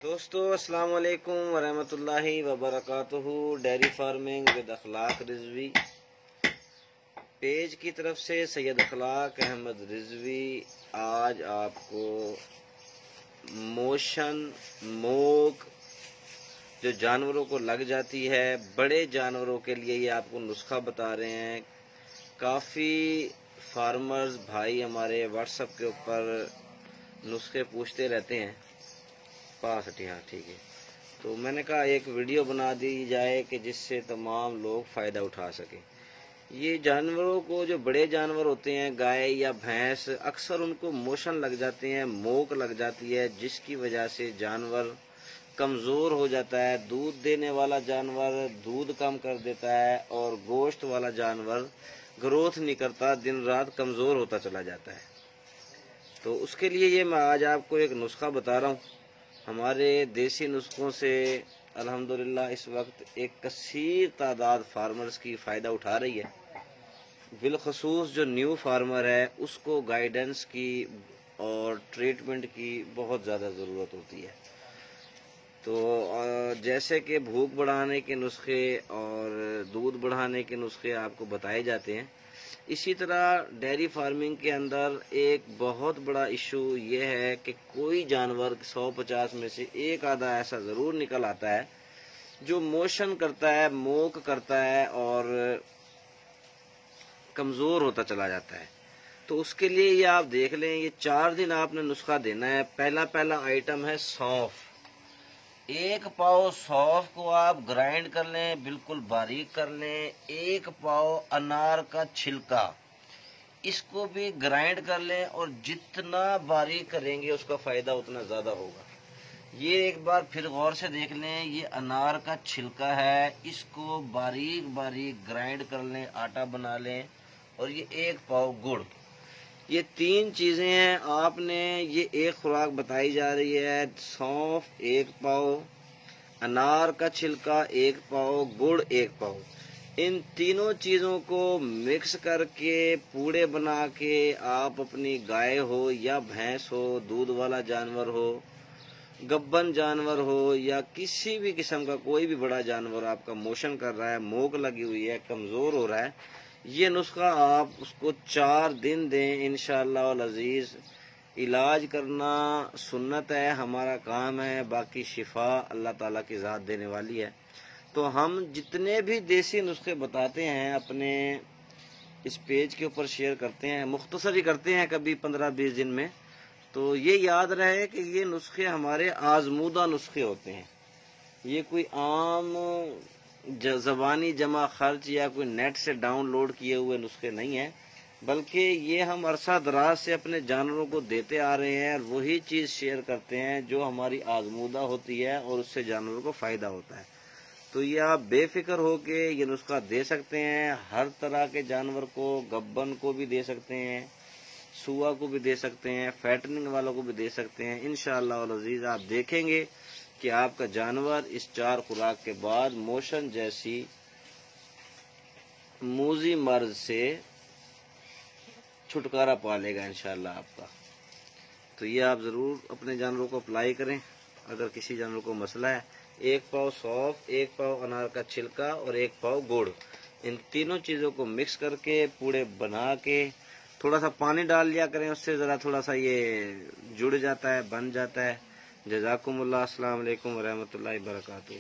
दोस्तों अस्सलाम वालेकुम वरहमतुल्लाहि वबरकातुहू। Dairy farming with Akhlaq Rizvi page की तरफ से सैयद अखलाक अहमद रिजवी आज आपको मोशन मोक जो जानवरों को लग जाती है, बड़े जानवरों के लिए ये आपको नुस्खा बता रहे हैं। काफ़ी फार्मर्स भाई हमारे व्हाट्सएप के ऊपर नुस्खे पूछते रहते हैं। पास हाँ ठीक है, तो मैंने कहा एक वीडियो बना दी जाए कि जिससे तमाम लोग फ़ायदा उठा सकें। ये जानवरों को, जो बड़े जानवर होते हैं गाय या भैंस, अक्सर उनको मोशन लग जाते हैं, मोक लग जाती है, जिसकी वजह से जानवर कमज़ोर हो जाता है। दूध देने वाला जानवर दूध कम कर देता है और गोश्त वाला जानवर ग्रोथ नहीं करता, दिन रात कमज़ोर होता चला जाता है। तो उसके लिए ये मैं आज आपको एक नुस्खा बता रहा हूँ। हमारे देसी नुस्खों से अल्हम्दुलिल्लाह इस वक्त एक कसीर तादाद फार्मर्स की फ़ायदा उठा रही है। बिलखसूस जो न्यू फार्मर है उसको गाइडेंस की और ट्रीटमेंट की बहुत ज़्यादा ज़रूरत होती है। तो जैसे कि भूख बढ़ाने के नुस्खे और दूध बढ़ाने के नुस्खे आपको बताए जाते हैं, इसी तरह डेयरी फार्मिंग के अंदर एक बहुत बड़ा इशू ये है कि कोई जानवर 150 में से एक आधा ऐसा ज़रूर निकल आता है जो मोशन करता है, मोक करता है और कमज़ोर होता चला जाता है। तो उसके लिए ये आप देख लें, ये 4 दिन आपने नुस्खा देना है। पहला आइटम है सौंफ। 1 पाव सौंफ को आप ग्राइंड कर लें, बिल्कुल बारीक कर लें। 1 पाव अनार का छिलका, इसको भी ग्राइंड कर लें और जितना बारीक करेंगे उसका फ़ायदा उतना ज़्यादा होगा। ये एक बार फिर गौर से देख लें, ये अनार का छिलका है, इसको बारीक बारीक ग्राइंड कर लें, आटा बना लें। और ये 1 पाव गुड़, ये 3 चीज़ें हैं आपने। ये एक खुराक बताई जा रही है। सौंफ 1 पाव, अनार का छिलका 1 पाव, गुड़ 1 पाव। इन तीनों चीज़ों को मिक्स करके पूड़े बना के आप अपनी गाय हो या भैंस हो, दूध वाला जानवर हो, गब्बन जानवर हो या किसी भी किस्म का कोई भी बड़ा जानवर आपका मोशन कर रहा है, मोक लगी हुई है, कमज़ोर हो रहा है, ये नुस्खा आप उसको 4 दिन दें। इंशाअल्लाह अल अज़ीज़ इलाज करना सुन्नत है, हमारा काम है, बाकी शिफा अल्लाह ताला की ज़ात देने वाली है। तो हम जितने भी देसी नुस्खे बताते हैं अपने इस पेज के ऊपर शेयर करते हैं, मुख्तसर ही करते हैं, कभी 15-20 दिन में। तो ये याद रहे कि ये नुस्खे हमारे आजमूदा नुस्खे होते हैं। ये कोई आम ज़बानी जमा खर्च या कोई नेट से डाउनलोड किए हुए नुस्खे नहीं हैं, बल्कि ये हम अरसा दराज से अपने जानवरों को देते आ रहे हैं और वही चीज़ शेयर करते हैं जो हमारी आजमूदा होती है और उससे जानवरों को फ़ायदा होता है। तो ये आप बेफिक्र हो के ये नुस्खा दे सकते हैं। हर तरह के जानवर को, गब्बन को भी दे सकते हैं, सुआ को भी दे सकते हैं, फैटनिंग वालों को भी दे सकते हैं। इंशाअल्लाह अल अज़ीज़ आप देखेंगे कि आपका जानवर इस 4 खुराक के बाद मोशन जैसी मूजी मर्ज से छुटकारा पा लेगा इंशाअल्लाह आपका। तो ये आप ज़रूर अपने जानवरों को अप्लाई करें अगर किसी जानवर को मसला है। 1 पाव सौंफ, 1 पाव अनार का छिलका और 1 पाव गुड़, इन तीनों चीज़ों को मिक्स करके पूड़े बना के थोड़ा सा पानी डाल लिया करें, उससे ज़रा थोड़ा सा ये जुड़ जाता है, बन जाता है। जज़ाकुमुल्लाह। अस्सलाम वालेकुम वरहमतुल्लाहि वबरकातुहू।